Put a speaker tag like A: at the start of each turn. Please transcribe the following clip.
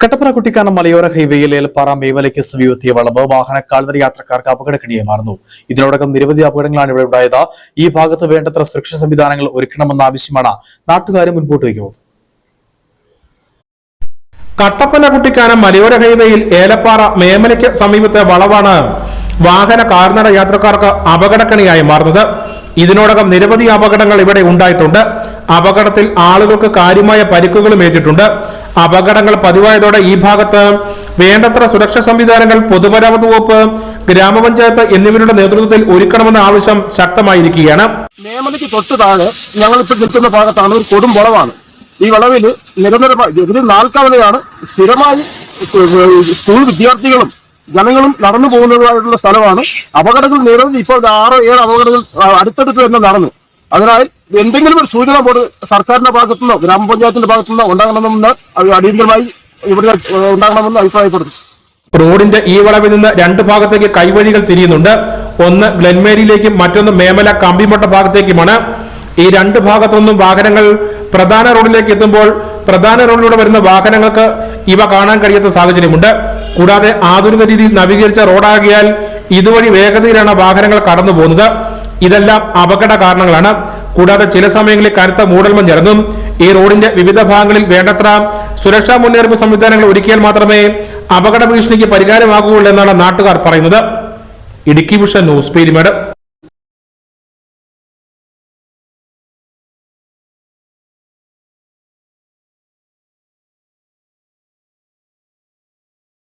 A: കട്ടപ്പന കുട്ടിക്കാനം മലയോര ഹൈവേയിൽ ഏലപ്പാറ മേവലയ്ക്ക് സമീപത്തിയ വളവ് വാഹന കാൽനട യാത്രക്കാർക്ക് അപകടക്കണിയായി മാറുന്നു. ഇതിനോടകം നിരവധി അപകടങ്ങളാണ് ഇവിടെ ഉണ്ടായത്. ഈ ഭാഗത്ത് വേണ്ടത്ര സുരക്ഷാ സംവിധാനങ്ങൾ ഒരുക്കണമെന്ന ആവശ്യമാണ് നാട്ടുകാർ മുൻപോട്ട് വയ്ക്കുന്നത്.
B: കട്ടപ്പന കുട്ടിക്കാനം മലയോര ഹൈവേയിൽ ഏലപ്പാറ മേമലയ്ക്ക് സമീപത്തെ വളവാണ് വാഹന കാൽനട യാത്രക്കാർക്ക് അപകടക്കണിയായി മാറുന്നത്. ഇതിനോടകം നിരവധി അപകടങ്ങൾ ഇവിടെ ഉണ്ടായിട്ടുണ്ട്. അപകടത്തിൽ ആളുകൾക്ക് കാര്യമായ പരിക്കുകളും ഏറ്റിട്ടുണ്ട്. അപകടങ്ങൾ പതിവായതോടെ ഈ ഭാഗത്ത് വേണ്ടത്ര സുരക്ഷാ സംവിധാനങ്ങൾ പൊതുമരാമത്ത് വകുപ്പ്, ഗ്രാമപഞ്ചായത്ത് എന്നിവരുടെ നേതൃത്വത്തിൽ ഒരുക്കണമെന്ന ആവശ്യം ശക്തമായിരിക്കുകയാണ്.
C: മേമലയ്ക്ക് തൊട്ട് താഴെ ഞങ്ങളിപ്പോൾ നിൽക്കുന്ന ഭാഗത്താണ് ഒരു കൊടും വളവാണ്. ഈ വളവിൽ നിരന്തരമായി ഇതിൽ നാൽക്കവലയാണ് സ്ഥിരമായി സ്കൂൾ വിദ്യാർത്ഥികളും ജനങ്ങളും നടന്നു പോകുന്നതായിട്ടുള്ള സ്ഥലമാണ്. അപകടങ്ങൾ നിരവധി ഇപ്പോൾ 6-7 അപകടങ്ങൾ അടുത്തടുത്ത് തന്നെ നടന്നു. അതിനാൽ എന്തെങ്കിലും ഒരു സൂചന ബോർഡ് സർക്കാരിന്റെ ഭാഗത്തുനിന്നോ ഗ്രാമപഞ്ചായത്തിന്റെ ഭാഗത്തുനിന്നോ ഉണ്ടാകണമെന്ന് അടിയന്തരമായി ഇവിടെ ഉണ്ടാകണമെന്ന് അഭിപ്രായപ്പെടുന്നു.
B: റോഡിന്റെ ഈ വളവിൽ നിന്ന് രണ്ട് ഭാഗത്തേക്ക് കൈവഴികൾ തിരിയുന്നുണ്ട്. ഒന്ന് ഗ്ലെൻമേരിയിലേക്കും മറ്റൊന്ന് മേമല കമ്പിമട്ട ഭാഗത്തേക്കുമാണ്. ഈ രണ്ട് ഭാഗത്തുനിന്നും വാഹനങ്ങൾ പ്രധാന റോഡിലേക്ക് എത്തുമ്പോൾ പ്രധാന റോഡിലൂടെ വരുന്ന വാഹനങ്ങൾക്ക് ഇവ കാണാൻ കഴിയാത്ത സാഹചര്യമുണ്ട്. കൂടാതെ ആധുനിക രീതിയിൽ നവീകരിച്ച റോഡാകിയാൽ ഇതുവഴി വേഗതയിലാണ് വാഹനങ്ങൾ കടന്നു പോകുന്നത്. ഇതെല്ലാം അപകട കാരണങ്ങളാണ്. കൂടാതെ ചില സമയങ്ങളിൽ കനത്ത മൂടൽമഞ്ഞിറങ്ങും. ഈ റോഡിന്റെ വിവിധ ഭാഗങ്ങളിൽ വേണ്ടത്ര സുരക്ഷാ മുന്നറിയിപ്പ് സംവിധാനങ്ങൾ ഒരുക്കിയാൽ മാത്രമേ അപകട ഭീഷണിക്ക് പരിഹാരമാകുകയുള്ളൂ എന്നാണ് നാട്ടുകാർ പറയുന്നത്. Idukki vision news, Peermade.